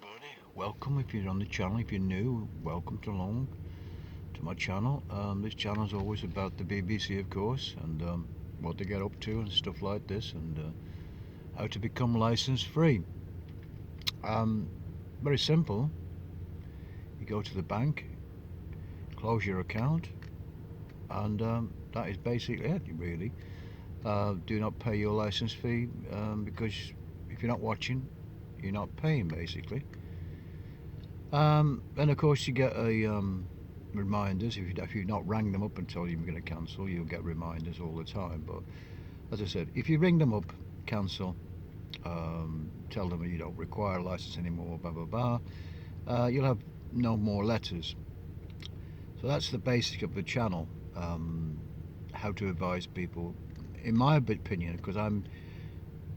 everybody. Welcome if you're on the channel. If you're new, welcome along to my channel. This channel is always about the BBC, of course, and what they get up to and stuff like this, and how to become license free. Very simple. You go to the bank, close your account, and that is basically it, really. Do not pay your license fee because if you're not watching, you're not paying, basically. And of course, you get a reminders. If you've not rang them up and told them you're going to cancel, you'll get reminders all the time. But as I said, if you ring them up, cancel, tell them you don't require a license anymore, blah blah blah, you'll have no more letters. So that's the basic of the channel. How to advise people, in my opinion, because I'm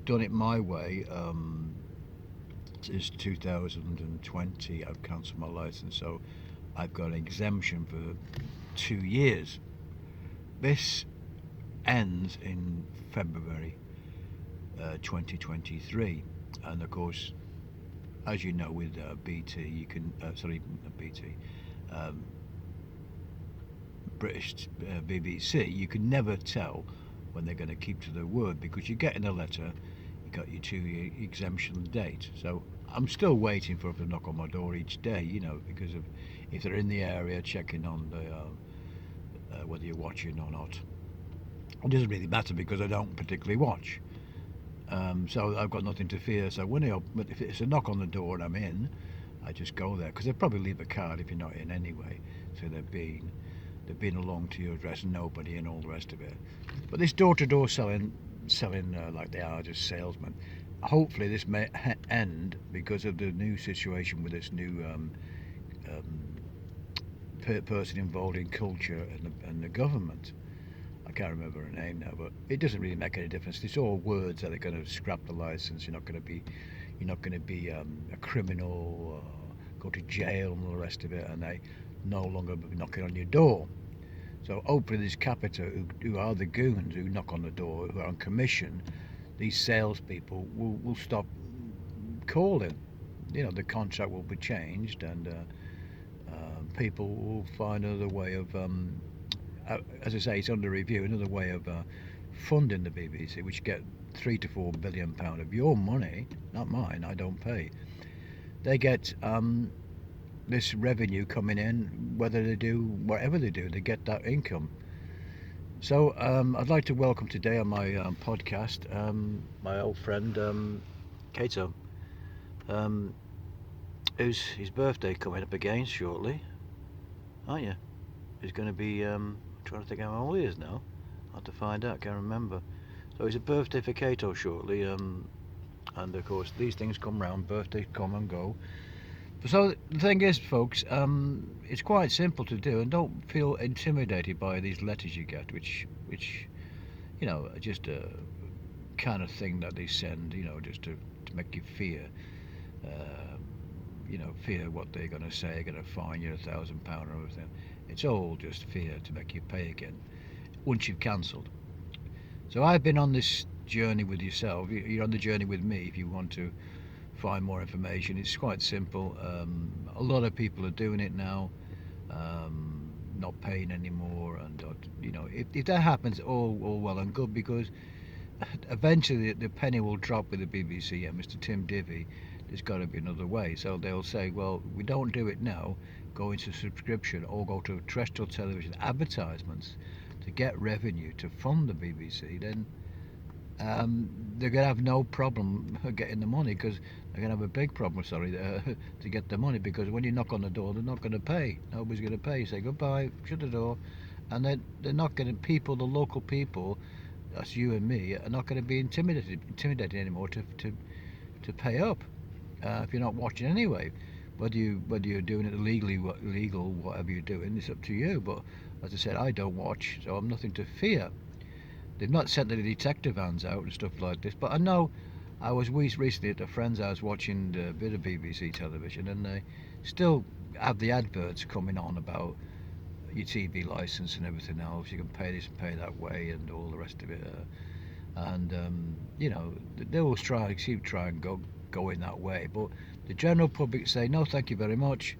done it my way. Since 2020 I've cancelled my license, so I've got an exemption for 2 years. This ends in February 2023, and of course, as you know, with BT you can BT, British BBC, you can never tell when they're going to keep to their word, because you get in a letter got your 2-year exemption date. So I'm still waiting for them to knock on my door each day, because of if they're in the area checking on the whether you're watching or not. It doesn't really matter because I don't particularly watch, so I've got nothing to fear. So but if it's a knock on the door and I'm in, I just go there, because they'll probably leave a card if you're not in anyway. So they've been along to your address, nobody, and all the rest of it. But this door-to-door selling like they are, just salesmen. Hopefully this may end because of the new situation with this new person involved in culture and the government. I can't remember her name now, but it doesn't really make any difference. It's all words that they're going to scrap the license. You're not going to be a criminal, go to jail and all the rest of it, and they no longer be knocking on your door. So hopefully this Capita, who are the goons who knock on the door, who are on commission, these salespeople will stop calling. The contract will be changed, and people will find another way of, as I say, it's under review, another way of funding the BBC, which get £3 to £4 billion of your money, not mine. I don't pay. They get this revenue coming in, whether they do whatever they do, they get that income. So I'd like to welcome today on my podcast my old friend Cato, who's his birthday coming up again shortly, aren't you? He's going to be trying to think how old he is now. I have to find out, can't remember. So it's a birthday for Cato shortly, and of course these things come round, birthdays come and go. So the thing is, folks, it's quite simple to do, and don't feel intimidated by these letters you get, which are just a kind of thing that they send, just to make you fear, fear what they're going to say, they're going to fine you £1,000 or everything. It's all just fear to make you pay again once you've cancelled. So I've been on this journey with yourself. You're on the journey with me if you want to find more information. It's quite simple. A lot of people are doing it now, not paying anymore, and if that happens, all well and good, because eventually the penny will drop with the BBC and Mr. Tim Divvy. There's got to be another way. So they'll say, well, we don't do it now, go into subscription or go to terrestrial television advertisements to get revenue to fund the BBC. Then they're going to have no problem getting the money, because they're going to have a big problem, to get the money, because when you knock on the door, they're not going to pay. Nobody's going to pay. You say goodbye, shut the door, and they're not going to, the local people, that's you and me, are not going to be intimidated anymore to pay up if you're not watching anyway. Whether you're doing it legal, whatever you're doing, it's up to you. But as I said, I don't watch, so I'm nothing to fear. They've not sent the detective vans out and stuff like this, but I know I was recently at a friend's house watching a bit of BBC television, and they still have the adverts coming on about your TV license and everything else. You can pay this and pay that way, and all the rest of it. And they always try and go in that way, but The general public say no, thank you very much,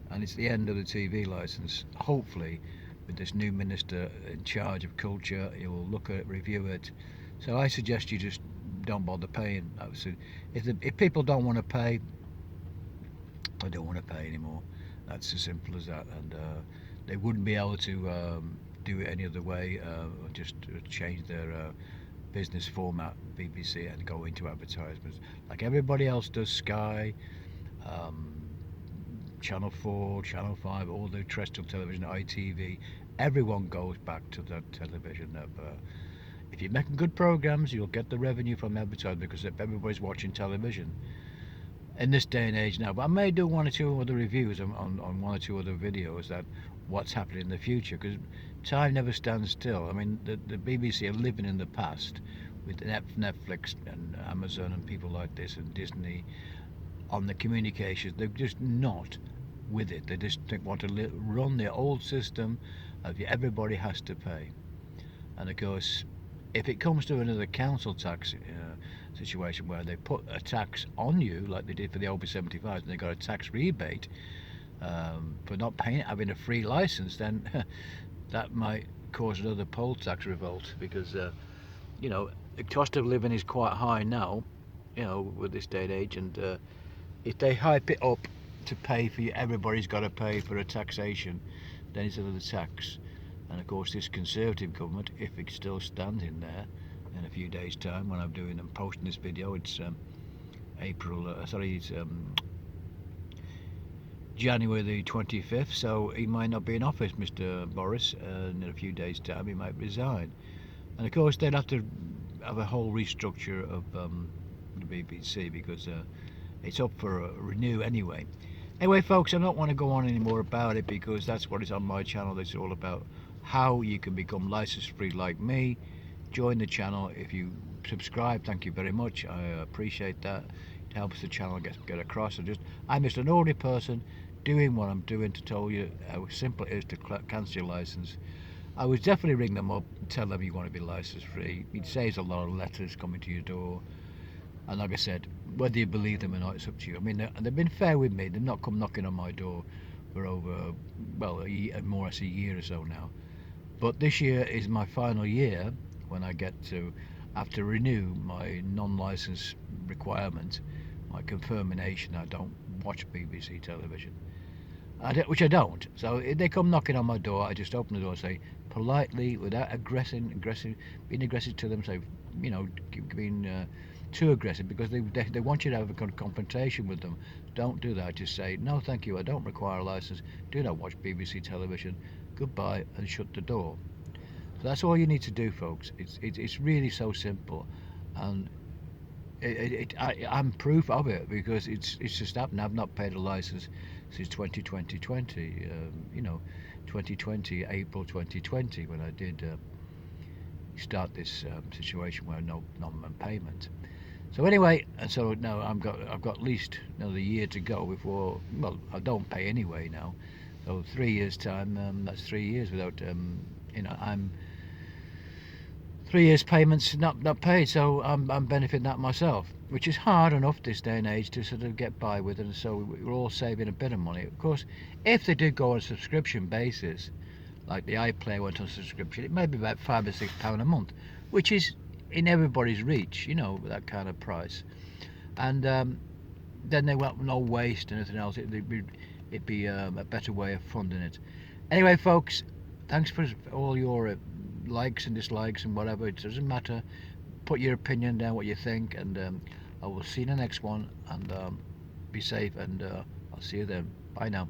and it's the end of the TV license. Hopefully, with this new minister in charge of culture, he will look at it, review it. So I suggest you just don't bother paying. If people don't want to pay, they don't want to pay anymore. That's as simple as that. And they wouldn't be able to do it any other way, or just change their business format, BBC, and go into advertisements like everybody else does. Sky, um, Channel 4, Channel 5, all the terrestrial television, ITV, everyone goes back to the television. If you're making good programs, you'll get the revenue from advertising because everybody's watching television in this day and age now. But I may do one or two other reviews on one or two other videos that what's happening in the future, because time never stands still. I mean, the BBC are living in the past with Netflix and Amazon and people like this and Disney on the communications. They're just not with it. They just want to run the old system of everybody has to pay. And of course, if it comes to another council tax situation where they put a tax on you, like they did for the OB75s, and they got a tax rebate for not paying it, having a free license, then that might cause another poll tax revolt, because you know, the cost of living is quite high now, you know, with this day and age, and if they hype it up to pay for you, everybody's got to pay for a taxation, then it's another tax. And of course, this Conservative government, if it's still standing there in a few days' time, when I'm doing and posting this video, it's January the 25th, so he might not be in office, Mr. Boris, and in a few days' time he might resign. And of course, they'd have to have a whole restructure of the BBC, because it's up for a renew anyway. Anyway, folks, I don't want to go on any more about it, because that's what is on my channel. It's all about how you can become license free like me. Join the channel. If you subscribe, thank you very much. I appreciate that. It helps the channel get across. I'm just an ordinary person doing what I'm doing to tell you how simple it is to cancel your license. I would definitely ring them up and tell them you want to be license free. It saves a lot of letters coming to your door. And like I said, whether you believe them or not, it's up to you. I mean, they've been fair with me. They've not come knocking on my door for over, well, more or less a year or so now. But this year is my final year when I get to have to renew my non-license requirement, my confirmation I don't watch BBC television, which I don't. So if they come knocking on my door, I just open the door and say politely, without being aggressive to them, say, you know, being too aggressive, because they want you to have a confrontation with them. Don't do that. Just say, no thank you, I don't require a license, do not watch BBC television, goodbye, and shut the door. So that's all you need to do, folks. It's really so simple, and I'm proof of it, because it's just happened. I've not paid a license since 2020, you know, 2020, April 2020, when I did start this situation where no non-payment. So anyway, and so now I've got at least another year to go before, well, I don't pay anyway now. So 3 years time, that's 3 years without, you know, I'm 3 years payments not paid. So I'm benefiting that myself, which is hard enough this day and age to sort of get by with, and so we're all saving a bit of money. Of course, if they did go on a subscription basis, like the iPlayer went on subscription, it may be about £5 or £6 a month, which is in everybody's reach, you know, that kind of price. And then they won't no waste and anything else. It'd be a better way of funding it. Anyway, folks, thanks for all your likes and dislikes and whatever. It doesn't matter. Put your opinion down, what you think, and I will see you in the next one. And be safe, and I'll see you then. Bye now.